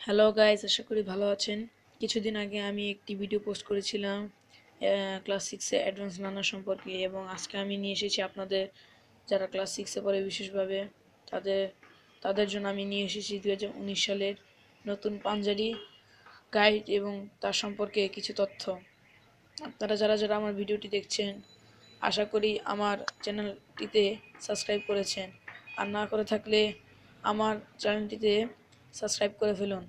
Hello guys, আশা করি ভালো আছেন। কিছুদিন আগে আমি একটি ভিডিও পোস্ট করেছিলাম ক্লাস সিক্সে অ্যাডভান্স নানা সম্পর্কে, এবং আজকে আমি নিয়ে এসেছি আপনাদের যারা ক্লাস সিক্সে পড়ে বিশেষভাবে তাদের তাদের জন্য আমি নিয়ে এসেছি 2019 সালের নতুন পাঞ্জাবি গাইড এবং তার সম্পর্কে কিছু তথ্য। আপনারা যারা যারা আমার ভিডিওটি দেখছেন, আশা করি আমার চ্যানেলটিতে সাবস্ক্রাইব করেছেন, আর না করে থাকলে আমার চ্যানেলটিতে সাবস্ক্রাইব করে ফেলুন।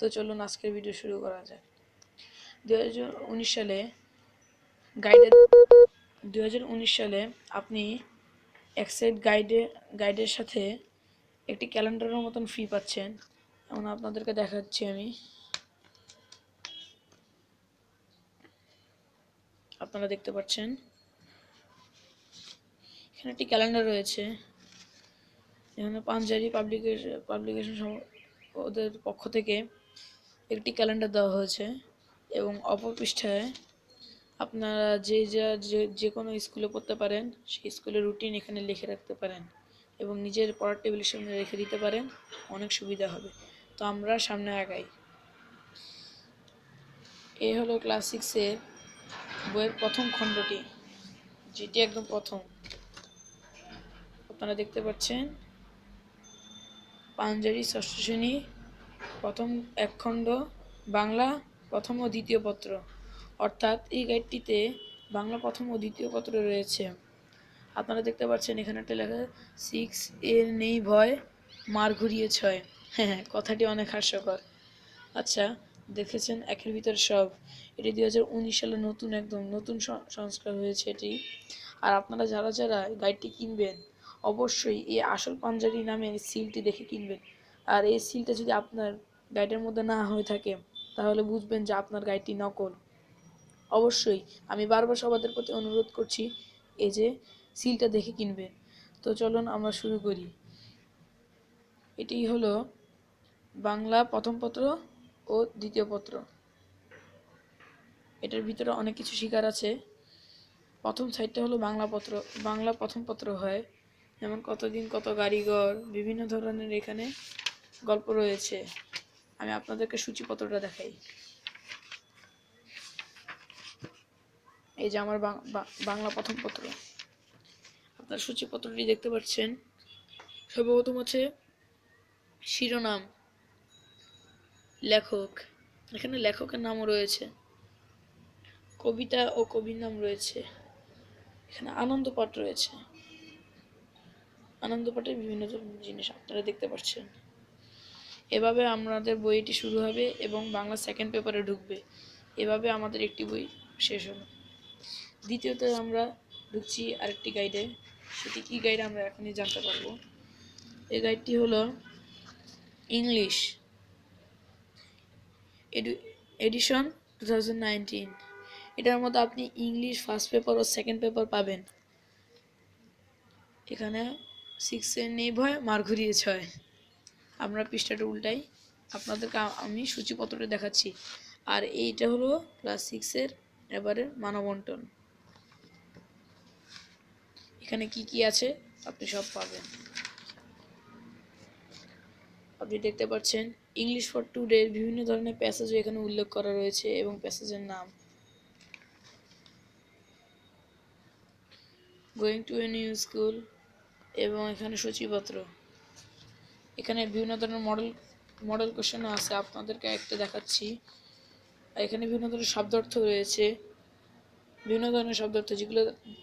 তো চলুন আজকের ভিডিও শুরু করা যাক। 2019 সালে গাইডের 2019 সালে আপনি এক্সাইড গাইডের সাথে একটি ক্যালেন্ডারের মতন ফ্রি পাচ্ছেন। এখন আপনাদেরকে দেখাচ্ছি আমি। আপনারা দেখতে পাচ্ছেন এখানে একটি ক্যালেন্ডার রয়েছে। এখানে পাঞ্জাবি পাবলিকেশন ওদের পক্ষ থেকে একটি ক্যালেন্ডার দেওয়া হয়েছে, এবং অপর পৃষ্ঠায় আপনারা যে কোনো স্কুলে পড়তে পারেন সেই স্কুলের রুটিন এখানে লিখে রাখতে পারেন এবং নিজের পড়ার টেবিলের সামনে রেখে দিতে পারেন। অনেক সুবিধা হবে। তো আমরা সামনে আগাই। এই হলো ক্লাস সিক্সের বইয়ের প্রথম খণ্ডটি, যেটি একদম প্রথম। আপনারা দেখতে পাচ্ছেন পাঞ্জাবি ষষ্ঠ শ্রেণী প্রথম এক খণ্ড, বাংলা প্রথম ও দ্বিতীয় পত্র। অর্থাৎ এই গাইডটিতে বাংলা প্রথম ও দ্বিতীয় পত্র রয়েছে। আপনারা দেখতে পাচ্ছেন এখানে একটা লেখা, সিক্স এর নেই ভয়, মার ঘুরিয়ে ছয়। হ্যাঁ, কথাটি অনেক হাস্যকর। আচ্ছা, দেখেছেন একের ভিতর সব। এটি 2019 সালে একদম নতুন সংস্কার হয়েছে এটি। আর আপনারা যারা যারা গাইডটি কিনবেন, অবশ্যই এই আসল পাঞ্জাবি নামের সিলটি দেখে কিনবেন। আর এই সিলটা যদি আপনার গাইডের মধ্যে না হয়ে থাকে, তাহলে বুঝবেন যে আপনার গাইডটি নকল। অবশ্যই আমি বারবার সবাদের প্রতি অনুরোধ করছি, এই যে সিলটা দেখে কিনবেন। তো চলুন আমরা শুরু করি। এটি হলো বাংলা প্রথম পত্র ও দ্বিতীয় পত্র। এটার ভিতরে অনেক কিছু শিকার আছে। প্রথম সাইডটা হলো বাংলা প্রথম পত্র হয়, যেমন কতদিন কত গাড়িঘর, বিভিন্ন ধরনের এখানে গল্প রয়েছে। আমি আপনাদেরকে সূচিপত্রটা দেখাই। এই যে আমার বাংলা প্রথম পত্র। আপনার সূচিপত্রটি দেখতে পাচ্ছেন। সর্বপ্রথম আছে শিরোনাম, লেখক, এখানে লেখকের নামও রয়েছে, কবিতা ও কবির নাম রয়েছে, এখানে আনন্দ পাঠ রয়েছে, আনন্দ পাঠের বিভিন্ন ধরনের জিনিস আপনারা দেখতে পাচ্ছেন। এভাবে আমাদের বইটি শুরু হবে এবং বাংলা সেকেন্ড পেপারে ঢুকবে। এভাবে আমাদের একটি বই শেষ হলো। দ্বিতীয়ত আমরা ঢুকছি আরেকটি গাইডে। সেটি কি গাইড আমরা এখনই জানতে পারবো। এই গাইডটি হলো ইংলিশ এডিশন 2019। এটার মধ্যে আপনি ইংলিশ ফার্স্ট পেপার ও সেকেন্ড পেপার পাবেন। এখানে সিক্সের নেই ভয়, মার ঘুরিয়ে ছয়। আমরা পৃষ্ঠাটা উল্টাই, আপনাদেরকে আমি সূচিপত্রটা দেখাচ্ছি। আর এইটা হলো ক্লাস সিক্সের এবারের মানবন্টন। এখানে কি কি আছে আপনি সব পাবেন। আপনি দেখতে পাচ্ছেন ইংলিশ ফর টুডে বিভিন্ন ধরনের প্যাসেজও এখানে উল্লেখ করা রয়েছে এবং প্যাসেজের নাম। Going to a new school, এবং এখানে সূচিপত্র। এখানে বিভিন্ন ধরনের মডেল কোশ্চেনও আছে, আপনাদেরকে একটা দেখাচ্ছি। আর এখানে বিভিন্ন ধরনের শব্দার্থ রয়েছে, বিভিন্ন ধরনের শব্দার্থ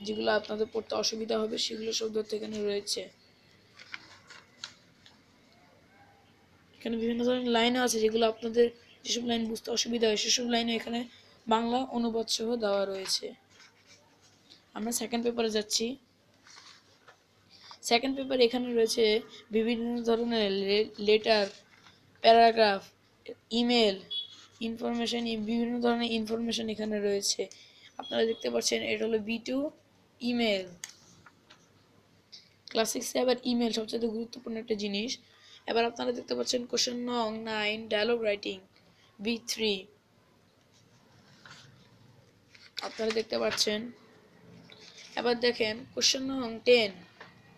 যেগুলো আপনাদের পড়তে অসুবিধা হবে, সেগুলো শব্দার্থ এখানে রয়েছে। এখানে বিভিন্ন ধরনের লাইনও আছে, যেগুলো আপনাদের যেসব লাইন বুঝতে অসুবিধা হয় সেসব লাইনও এখানে বাংলা অনুবাদ সহ দেওয়া রয়েছে। আমরা সেকেন্ড পেপারে যাচ্ছি। সেকেন্ড পেপার এখানে রয়েছে বিভিন্ন ধরনের লেটার, প্যারাগ্রাফ, ইমেল, ইনফরমেশন, বিভিন্ন ধরনের ইনফরমেশন এখানে রয়েছে। আপনারা দেখতে পাচ্ছেন এটা হলো B2 ইমেল। ক্লাস সিক্সে আবার ইমেল সবচেয়ে গুরুত্বপূর্ণ একটা জিনিস। এবার আপনারা দেখতে পাচ্ছেন কোশ্চেন নং 9 ডায়লগ রাইটিং B3। আপনারা দেখতে পাচ্ছেন। এবার দেখেন কোশ্চেন নং 10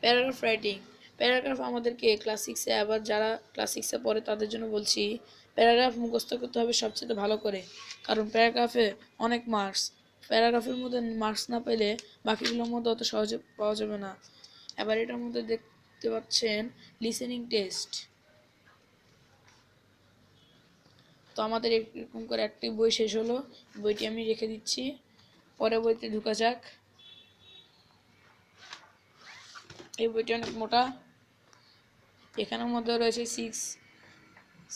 প্যারাগ্রাফ রাইটিং প্যারাগ্রাফ আমাদেরকে ক্লাস 6-এ, আবার যারা ক্লাস 6-এ পড়ে তাদের জন্য বলছি, প্যারাগ্রাফ মুখস্থ করতে হবে সবচেয়ে ভালো করে, কারণ প্যারাগ্রাফে অনেক মার্কস। প্যারাগ্রাফের মধ্যে মার্কস না পেলে বাকিগুলোর মধ্যে অত সহজে পাওয়া যাবে না। এবার এটার মধ্যে দেখতে পাচ্ছেন লিসেনিং টেস্ট। তো আমাদের এরকম করে একটি বই শেষ হলো, বইটি আমি রেখে দিচ্ছি, পরে বইতে ঢুকা যাক। এই বইটি অনেক মোটা, এখানের মধ্যে রয়েছে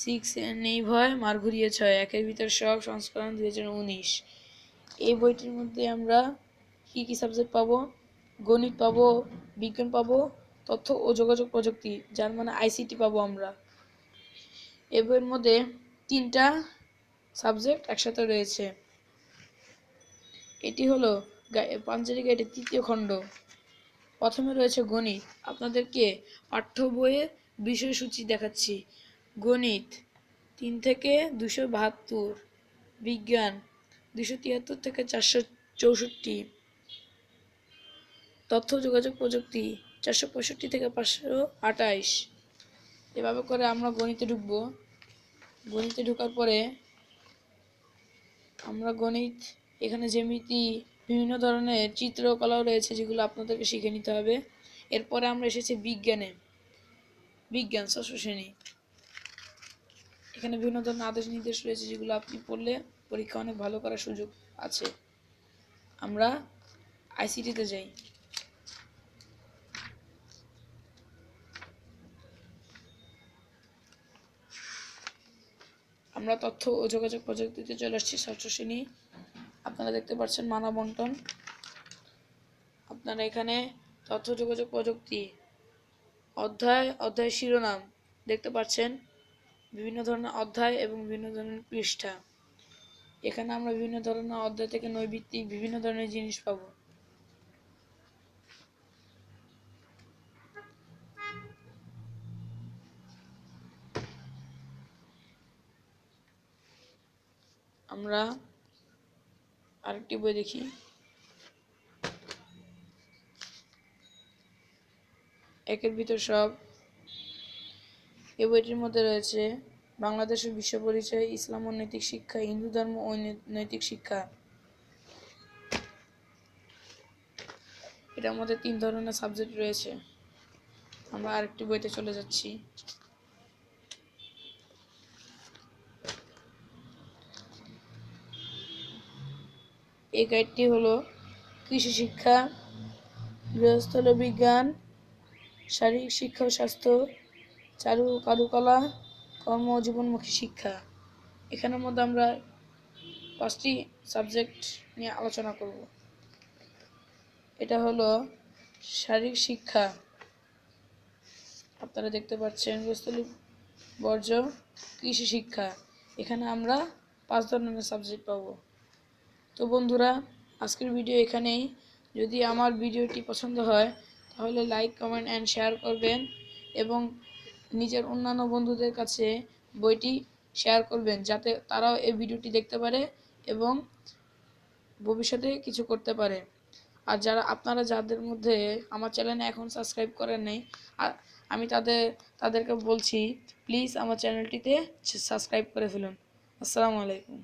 সিক্স নেই ভয়, মার ঘুরিয়ে ছয়, একের ভিতর সব, সংস্করণ 2019। এই বইটির মধ্যে আমরা কি কি সাবজেক্ট পাবো? গণিত পাবো, বিজ্ঞান পাবো, তথ্য ও যোগাযোগ প্রযুক্তি, যার মানে আইসিটি পাবো আমরা। এই বইয়ের মধ্যে 3টা সাবজেক্ট একসাথে রয়েছে। এটি হলো পাঞ্জেরি গাইডের 3য় খণ্ড। প্রথমে রয়েছে গণিত। আপনাদেরকে পাঠ্য বইয়ের বিষয়সূচি দেখাচ্ছি। গণিত 3 থেকে 272, বিজ্ঞান 273 থেকে 464, তথ্য যোগাযোগ প্রযুক্তি 465 থেকে 528। এভাবে করে আমরা গণিতে ঢুকবো। গণিতে ঢোকার পরে আমরা গণিত, এখানে জ্যামিতি, বিভিন্ন ধরনের চিত্রকলাও রয়েছে যেগুলো আপনাদেরকে শিখে নিতে হবে। এরপরে আমরা এসেছি বিজ্ঞান 6ষ্ঠ শ্রেণী। এখানে বিভিন্ন ধরনের আদেশ নির্দেশ রয়েছে যেগুলো আপনি পড়লে পরীক্ষা অনেক ভালো করার সুযোগ আছে। আমরা আইসিটিতে যাই। আমরা তথ্য ও যোগাযোগ প্রযুক্তিতে চলে আসছি 6ষ্ঠ শ্রেণী। আপনারা দেখতে পাচ্ছেন মানব বন্টন। আপনারা এখানে তথ্য যোগাযোগ প্রযুক্তি অধ্যায় শিরোনাম দেখতে পাচ্ছেন, বিভিন্ন ধরনের অধ্যায় এবং বিভিন্ন ধরনের পৃষ্ঠা। এখানে আমরা বিভিন্ন ধরনের অধ্যায় থেকে নৈবিত্তিক বিভিন্ন ধরনের জিনিস পাবো। আমরা আরেকটি বই দেখি। একের ভিতর সব। এই বইটির মধ্যে রয়েছে বাংলাদেশের বিশ্ব পরিচয়, ইসলাম ও নৈতিক শিক্ষা, হিন্দু ধর্ম ও নৈতিক শিক্ষা। এটার মধ্যে 3 ধরনের সাবজেক্ট রয়েছে। আমরা আরেকটি বইতে চলে যাচ্ছি। এই গাইডটি হলো কৃষি শিক্ষা, গৃহস্থল বিজ্ঞান, শারীরিক শিক্ষা ও স্বাস্থ্য, কারুকলা, কর্ম ও জীবনমুখী শিক্ষা। এখানের মধ্যে আমরা 5টি সাবজেক্ট নিয়ে আলোচনা করব। এটা হলো শারীরিক শিক্ষা। আপনারা দেখতে পাচ্ছেন গৃহস্থলী বর্জ্য, কৃষি শিক্ষা। এখানে আমরা 5 ধরনের সাবজেক্ট পাবো। তো বন্ধুরা, আজকের ভিডিও এখানেই। যদি আমার ভিডিওটি পছন্দ হয় তাহলে লাইক, কমেন্ট অ্যান্ড শেয়ার করবেন এবং নিজের অন্যান্য বন্ধুদের কাছে বইটি শেয়ার করবেন, যাতে তারাও এই ভিডিওটি দেখতে পারে এবং ভবিষ্যতে কিছু করতে পারে। আর আপনারা যাদের মধ্যে আমার চ্যানেলে এখন সাবস্ক্রাইব করেন নাই, আমি তাদেরকে বলছি প্লিজ আমার চ্যানেলটিতে সাবস্ক্রাইব করে ফেলুন। আসসালামু আলাইকুম।